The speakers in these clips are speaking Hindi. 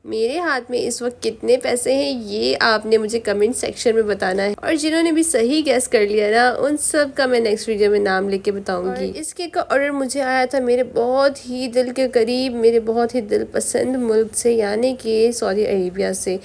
मेरे हाथ में इस वक्त कितने पैसे हैं ये आपने मुझे कमेंट सेक्शन में बताना है, और जिन्होंने भी सही गैस कर लिया ना उन सब का मैं नेक्स्ट वीडियो में नाम लेके बताऊंगी। इस केक का ऑर्डर मुझे आया था मेरे बहुत ही दिल के करीब, मेरे बहुत ही दिल पसंद मुल्क से, यानी कि सऊदी अरेबिया से।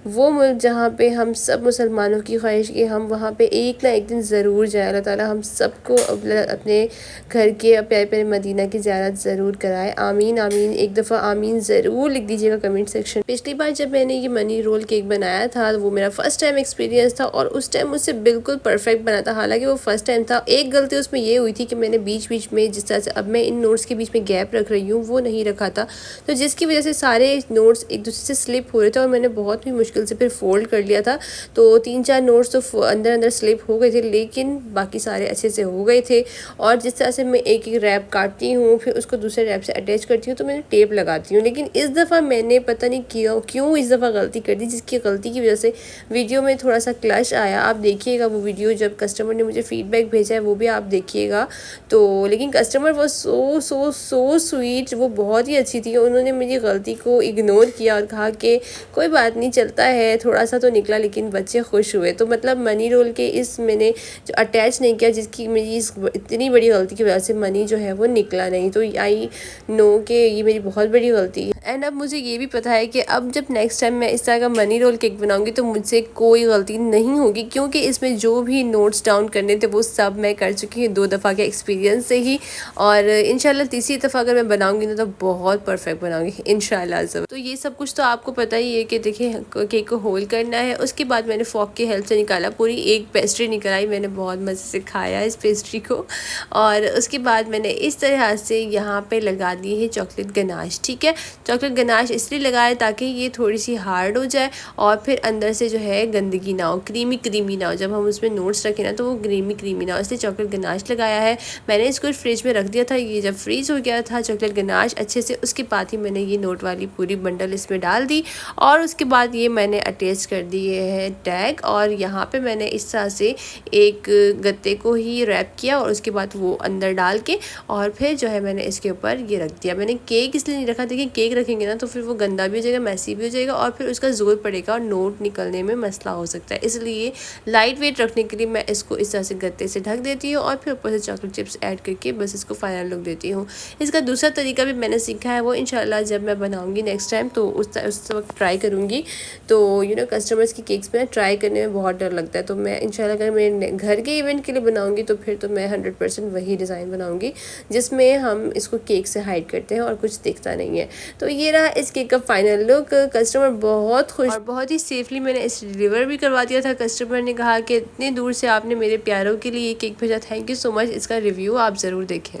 वो मुल्क जहाँ पे हम सब मुसलमानों की ख्वाहिश कि हम वहाँ पे एक ना एक दिन ज़रूर जाए। अल्लाह ताला हम सबको अपने घर के प्यारे प्यारे मदीना की ज़ियारत ज़रूर कराए। आमीन आमीन, एक दफ़ा आमीन ज़रूर लिख दीजिएगा कमेंट सेक्शन। पिछली बार जब मैंने ये मनी रोल केक बनाया था वो मेरा फर्स्ट टाइम एक्सपीरियंस था, और उस टाइम मुझसे बिल्कुल परफेक्ट बना था। हालांकि वो फर्स्ट टाइम था। एक गलती उसमें ये हुई थी कि मैंने बीच बीच में, जिस तरह से अब मैं इन नोट्स के बीच में गैप रख रही हूँ, वो नहीं रखा था, तो जिसकी वजह से सारे नोट्स एक दूसरे से स्लिप हो रहे थे और मैंने बहुत ही मुश्किल से फिर फोल्ड कर लिया था। तो 3-4 नोट्स तो अंदर अंदर स्लिप हो गए थे, लेकिन बाकी सारे अच्छे से हो गए थे। और जिस तरह से मैं एक एक रैप काटती हूँ फिर उसको दूसरे रैप से अटैच करती हूँ तो मैंने टेप लगाती हूँ, लेकिन इस दफ़ा मैंने पता नहीं क्यों इस दफ़ा गलती कर दी, जिसकी गलती की वजह से वीडियो में थोड़ा सा क्लश आया। आप देखिएगा वो वीडियो, जब कस्टमर ने मुझे फीडबैक भेजा है वो भी आप देखिएगा। तो लेकिन कस्टमर वो सो स्वीट, वो बहुत ही अच्छी थी। उन्होंने मेरी गलती को इग्नोर किया और कहा कि कोई बात नहीं, चलता है, थोड़ा सा तो निकला लेकिन बच्चे खुश हुए। तो मतलब मनी रोल के इस मैंने जो अटैच नहीं किया, जिसकी मेरी इस इतनी बड़ी गलती की वजह से मनी जो है वो निकला नहीं। तो आई नो कि ये मेरी बहुत बड़ी गलती है। एंड अब मुझे ये भी पता है कि अब जब नेक्स्ट टाइम मैं इस तरह का मनी रोल केक बनाऊंगी तो मुझसे कोई गलती नहीं होगी, क्योंकि इसमें जो भी नोट्स डाउन करने थे वो सब मैं कर चुकी हूँ 2 दफ़ा के एक्सपीरियंस से ही। और इंशाल्लाह तीसरी दफ़ा अगर मैं बनाऊंगी ना तो बहुत परफेक्ट बनाऊंगी इंशाल्लाह सब। तो ये सब कुछ तो आपको पता ही है कि देखिए केक को होल्ड करना है। उसके बाद मैंने फॉक की हेल्प से निकाला, पूरी एक पेस्ट्री निकाली। मैंने बहुत मज़े से खाया इस पेस्ट्री को। और उसके बाद मैंने इस तरह से यहाँ पे लगा दी है चॉकलेट गनाश। ठीक है, चॉकलेट गनाश इसलिए लगाया ताकि ये थोड़ी सी हार्ड हो जाए और फिर अंदर से जो है गंदगी ना हो, क्रीमी ना हो। जब हम उसमें नोट्स रखें ना तो वो क्रीमी ना हो, इसलिए चॉकलेट गनाश लगाया है। मैंने इसको फ्रिज में रख दिया था। ये जब फ्रीज हो गया था चॉकलेट गनाश अच्छे से, उसके बाद ही मैंने ये नोट वाली पूरी बंडल इसमें डाल दी। और उसके बाद ये मैंने अटैच कर दिए है टैग, और यहाँ पे मैंने इस तरह से एक गत्ते को ही रैप किया और उसके बाद वो अंदर डाल के और फिर जो है मैंने इसके ऊपर ये रख दिया। मैंने केक इसलिए नहीं रखा, देखिए केक रखेंगे ना तो फिर वो गंदा भी हो जाएगा, मैसी भी हो जाएगा और फिर उसका जोर पड़ेगा और नोट निकलने में मसला हो सकता है। इसलिए लाइट वेट रखने के लिए मैं इसको इस तरह से गत्ते से ढक देती हूँ और फिर ऊपर से चॉकलेट चिप्स ऐड करके बस इसको फाइनल लुक देती हूँ। इसका दूसरा तरीका भी मैंने सीखा है, वो इंशाल्लाह जब मैं बनाऊँगी नेक्स्ट टाइम तो उस वक्त ट्राई करूँगी। तो कस्टमर्स की केक्स में ट्राई करने में बहुत डर लगता है, तो मैं इंशाल्लाह अगर मैं घर के इवेंट के लिए बनाऊँगी तो फिर तो मैं 100% वही डिज़ाइन बनाऊँगी जिसमें हम इसको केक से हाइड करते हैं और कुछ दिखता नहीं है। तो ये रहा इस केक का फाइनल लुक। कस्टमर बहुत खुश और बहुत ही सेफली मैंने इसे डिलीवर भी करवा दिया था। कस्टमर ने कहा कि इतनी दूर से आपने मेरे प्यारों के लिए ये केक भेजा, थैंक यू सो मच। इसका रिव्यू आप ज़रूर देखें।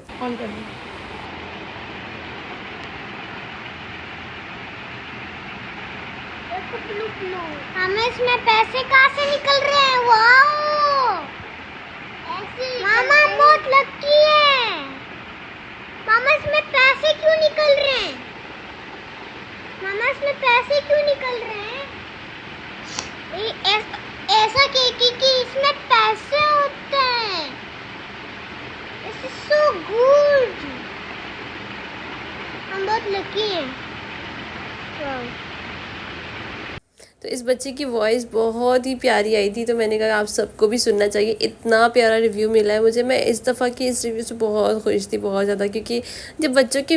हमें इसमें पैसे कहाँ से निकल रहे हैं? वाओ, मामा बहुत लकी है। मामा इसमें पैसे क्यों निकल रहे हैं? मामा इसमें पैसे क्यों निकल रहे हैं? ऐसा केक कि इसमें पैसे होते हैं। This is so good। हम बहुत लकी हैं। wow। तो इस बच्चे की वॉइस बहुत ही प्यारी आई थी, तो मैंने कहा आप सबको भी सुनना चाहिए। इतना प्यारा रिव्यू मिला है मुझे, मैं इस दफ़ा की इस रिव्यू से बहुत खुश थी, बहुत ज़्यादा, क्योंकि जब बच्चों के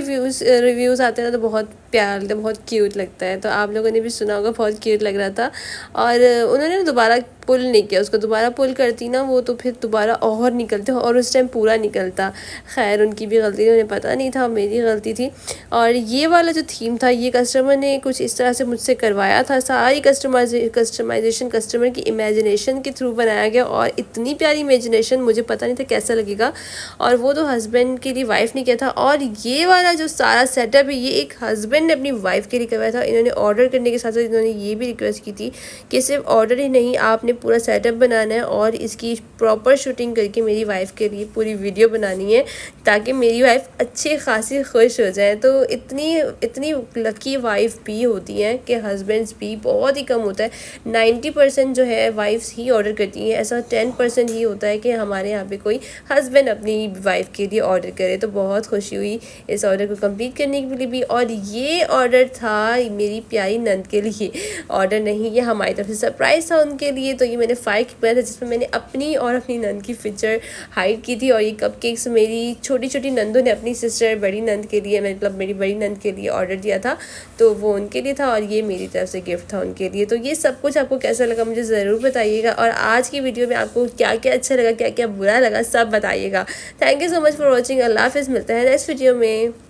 रिव्यूज़ आते हैं ना तो बहुत प्यारा लगता है, बहुत क्यूट लगता है। तो आप लोगों ने भी सुना होगा, बहुत क्यूट लग रहा था। और उन्होंने दोबारा पुल नहीं किया, उसको दोबारा पुल करती ना वो तो फिर दोबारा और निकलते और उस टाइम पूरा निकलता। खैर उनकी भी गलती थी, उन्हें पता नहीं था, मेरी गलती थी। और ये वाला जो थीम था ये कस्टमर ने कुछ इस तरह से मुझसे करवाया था। सारी कस्टमाइजेशन कस्टमर की इमेजिनेशन के थ्रू बनाया गया, और इतनी प्यारी इमेजिनेशन, मुझे पता नहीं था कैसा लगेगा। और वो तो हस्बैंड के लिए वाइफ ने किया था, और ये वाला जो सारा सेटअप है ये एक हस्बैंड ने अपनी वाइफ के लिए करवाया था। इन्होंने ऑर्डर करने के साथ साथ इन्होंने ये भी रिक्वेस्ट की थी कि सिर्फ ऑर्डर ही नहीं, आपने पूरा सेटअप बनाना है और इसकी प्रॉपर शूटिंग करके मेरी वाइफ के लिए पूरी वीडियो बनानी है, ताकि मेरी वाइफ अच्छी खासी खुश हो जाए। तो इतनी लकी वाइफ भी होती हैं कि हस्बैंड्स भी बहुत ही कम होता है। 90% जो है वाइफ्स ही ऑर्डर करती हैं, ऐसा 10% ही होता है कि हमारे यहाँ पे कोई हस्बैंड अपनी वाइफ के लिए ऑर्डर करे। तो बहुत खुशी हुई इस ऑर्डर को कंप्लीट करने के लिए भी। और ये ये ऑर्डर था मेरी प्यारी नंद के लिए, ऑर्डर नहीं, ये हमारी तरफ से सरप्राइज़ था उनके लिए। तो ये मैंने फाइल किया था जिसमें मैंने अपनी और अपनी नंद की पिक्चर हाइड की थी। और ये कपकेक्स मेरी छोटी छोटी नंदों ने अपनी सिस्टर बड़ी नंद के लिए, मतलब मेरी बड़ी नंद के लिए ऑर्डर दिया था, तो वो उनके लिए था और ये मेरी तरफ से गिफ्ट था उनके लिए। तो ये सब कुछ आपको कैसा लगा मुझे ज़रूर बताइएगा, और आज की वीडियो में आपको क्या क्या अच्छा लगा, क्या क्या बुरा लगा, सब बताइएगा। Thank you so much for watching. अल्लाह हाफिज़, मिलते हैं नेक्स्ट वीडियो में।